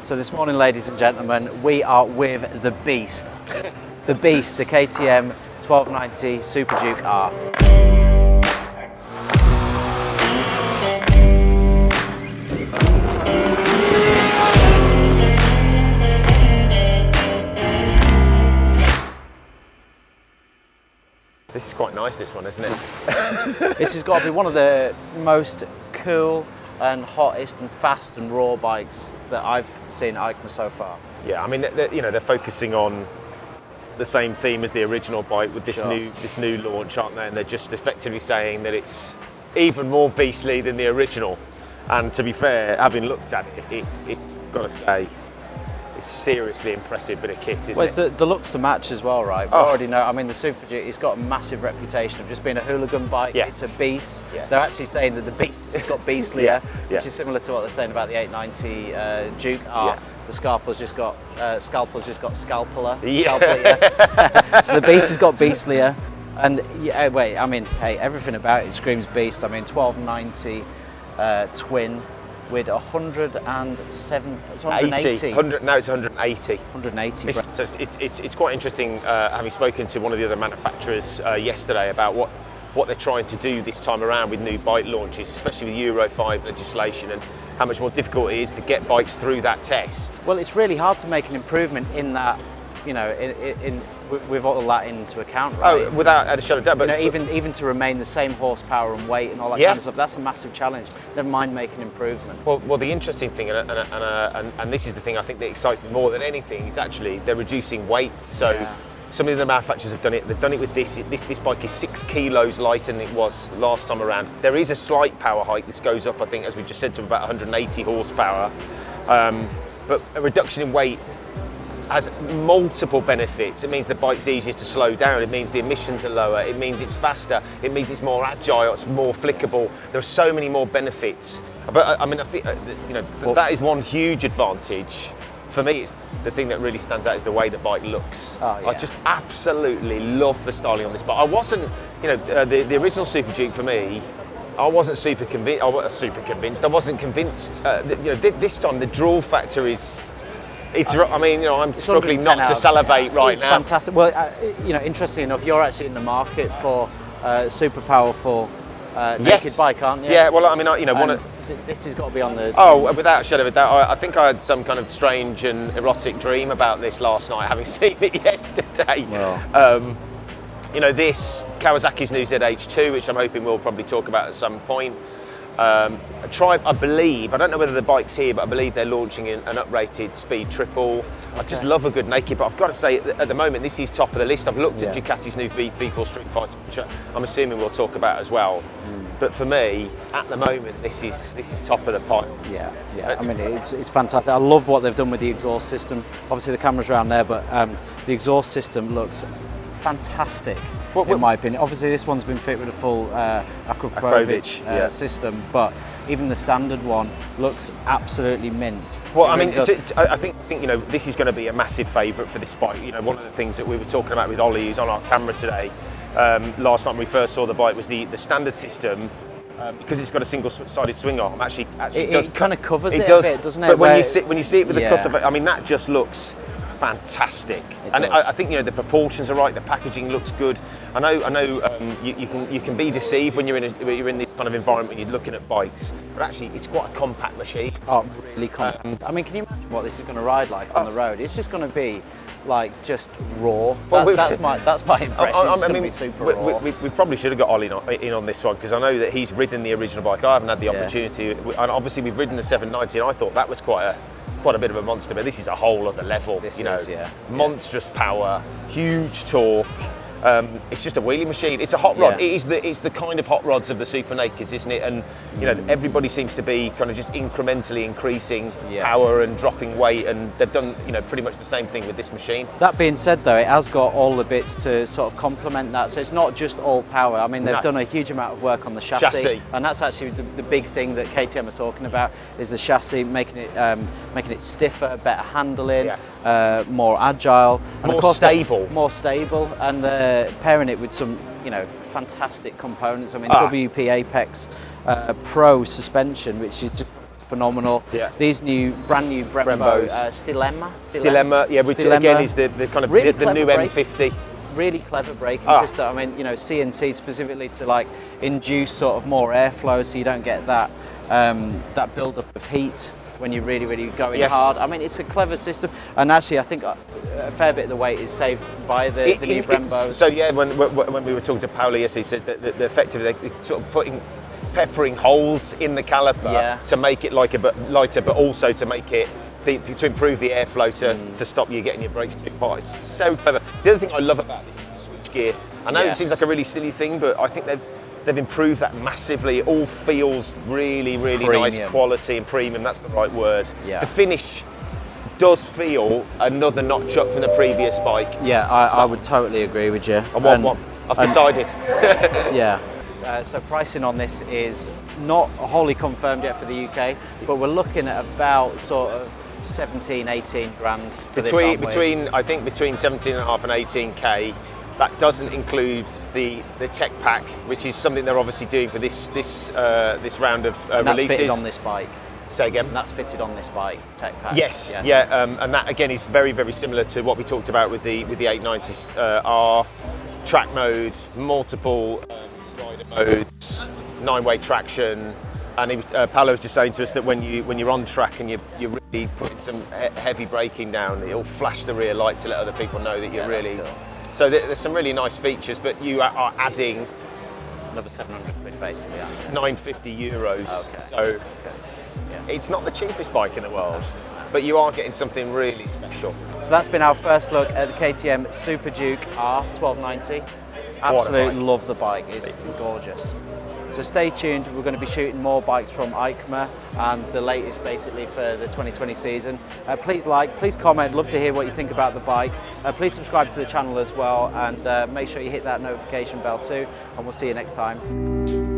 So this morning, ladies and gentlemen, we are with the beast. The beast, the KTM1290 Super DuKe R. This is quite nice, this one, isn't it? This has got to be one of the most cool and hottest and fast and raw bikes that I've seen at EICMA so far. Yeah, I mean, they're focusing on the same theme as the original bike with this new launch, aren't they? And they're just effectively saying that it's even more beastly than the original. And to be fair, having looked at it, got to say, it's seriously impressive bit of kit, isn't it? Well, it's the looks to match as well, right? We already know. I mean, the Super DuKe, it's got a massive reputation of just being a hooligan bike. Yeah. It's a beast. Yeah. They're actually saying that the beast has got beastlier, Yeah. which is similar to what they're saying about the 890 DuKe R. Yeah. The scalpel's just got scalpeler. Yeah. So the beast has got beastlier. And yeah, wait, I mean, hey, everything about it screams beast. I mean, 1290 twin with 107, it's 180. 100, now it's 180. 180. It's quite interesting having spoken to one of the other manufacturers yesterday about what they're trying to do this time around with new bike launches, especially with Euro 5 legislation, and how much more difficult it is to get bikes through that test. Well, it's really hard to make an improvement in that, you know, with all that into account, right? Oh, without a shadow of doubt. But you know, even to remain the same horsepower and weight and all that kind of stuff, that's a massive challenge. Never mind making improvement. Well, the interesting thing, and this is the thing I think that excites me more than anything, is actually they're reducing weight. So some of the manufacturers have done it. They've done it with this. This bike is 6 kilos lighter than it was last time around. There is a slight power hike. This goes up, I think, as we just said, to about 180 horsepower. But a reduction in weight has multiple benefits. It means the bike's easier to slow down. It means the emissions are lower. It means it's faster. It means it's more agile. It's more flickable. There are so many more benefits. But I mean, I think that is one huge advantage. For me, it's the thing that really stands out is the way the bike looks. Oh, yeah. I just absolutely love the styling on this bike. I wasn't, the original Super DuKe for me, I wasn't super convinced. I wasn't convinced. This time the draw factor is. I'm struggling not to salivate right it's now. Fantastic. Well, interestingly enough, you're actually in the market for super powerful naked bike, aren't you? Yeah. Well, I mean, this has got to be on the. Oh, without a shadow of a doubt. I think I had some kind of strange and erotic dream about this last night, having seen it yesterday. Well. This Kawasaki's new ZH2, which I'm hoping we'll probably talk about at some point. I believe, I don't know whether the bike's here, but I believe they're launching an uprated speed triple. I just love a good naked, but I've got to say, at the moment, this is top of the list. I've looked at Ducati's new V4 Street Fighter, which I'm assuming we'll talk about as well. But for me, at the moment, this is top of the pile. Yeah. I mean, it's fantastic. I love what they've done with the exhaust system. Obviously, the camera's around there, but the exhaust system looks fantastic, in my opinion. Obviously, this one's been fit with a full Akroprovich system, but even the standard one looks absolutely mint. Well, I mean, I think this is going to be a massive favourite for this bike. One of the things that we were talking about with Ollie, who's on our camera today, last night when we first saw the bike, was the standard system. Because it's got a single-sided swing arm, actually it kind of covers it a bit, doesn't it? But when you see it with the cutter, I mean, that just looks fantastic. And I think the proportions are right. The packaging looks good. I know you can be deceived when you're in this kind of environment when you're looking at bikes, but actually it's quite a compact machine. Oh, really compact. I mean, can you imagine what this is going to ride like on the road? It's just going to be like just raw. That's my impression. It's going to be super raw. We probably should have got Ollie in on this one, because I know that he's ridden the original bike. I haven't had the opportunity, and obviously we've ridden the 790, and I thought that was quite a bit of a monster, but this is a whole other level. Monstrous power, huge torque. It's just a wheelie machine. It's a hot rod. It's the kind of hot rods of the Super Nakeds, isn't it? And everybody seems to be kind of just incrementally increasing power and dropping weight, and they've done pretty much the same thing with this machine. That being said, though, it has got all the bits to sort of complement that, so it's not just all power. I mean, they've done a huge amount of work on the chassis. And that's actually the big thing that KTM are talking about, is the chassis, making it stiffer, better handling, more agile, and of course more stable, and pairing it with some fantastic components. I mean, WP Apex Pro suspension, which is just phenomenal. Yeah. These brand new Brembos, Stilema, yeah, which again is the kind of really the new M50. Really clever braking system. I mean, you know, CNC specifically to like induce sort of more airflow, so you don't get that that build-up of heat when you're really going hard. I mean, it's a clever system, and actually I think a fair bit of the weight is saved via the new Brembos. So yeah, when we were talking to Paolo yesterday, he said that the effectively they're sort of peppering holes in the caliper to make it lighter, but also to make it to improve the airflow to stop you getting your brakes too hot. It's so clever. The other thing I love about this is the switch gear. I know it seems like a really silly thing, but I think they've improved that massively. It all feels really nice quality and premium. That's the right word. Yeah. The finish does feel another notch up from the previous bike. Yeah, I would totally agree with you. And what? I've decided. Yeah. So pricing on this is not wholly confirmed yet for the UK, but we're looking at about sort of 17-18 grand for this, aren't we? I think between 17.5 and 18k. That doesn't include the tech pack, which is something they're obviously doing for this round of releases. That's fitted on this bike. Say again? And that's fitted on this bike, tech pack. Yes. Yeah, and that again is very similar to what we talked about with the 890s R, track mode, multiple rider modes, 9-way traction. And Paolo was just saying to us that when you're on track and you're really putting some heavy braking down, it'll flash the rear light to let other people know that you're really. Cool. So there's some really nice features, but you are adding another 700 quid basically. 950 euros. Okay. So it's not the cheapest bike in the world, but you are getting something really special. So that's been our first look at the KTM Super DuKe R1290. Absolutely love the bike. It's gorgeous. So stay tuned, we're going to be shooting more bikes from EICMA and the latest basically for the 2020 season. Please like, please comment, love to hear what you think about the bike. Please subscribe to the channel as well, and make sure you hit that notification bell too, and we'll see you next time.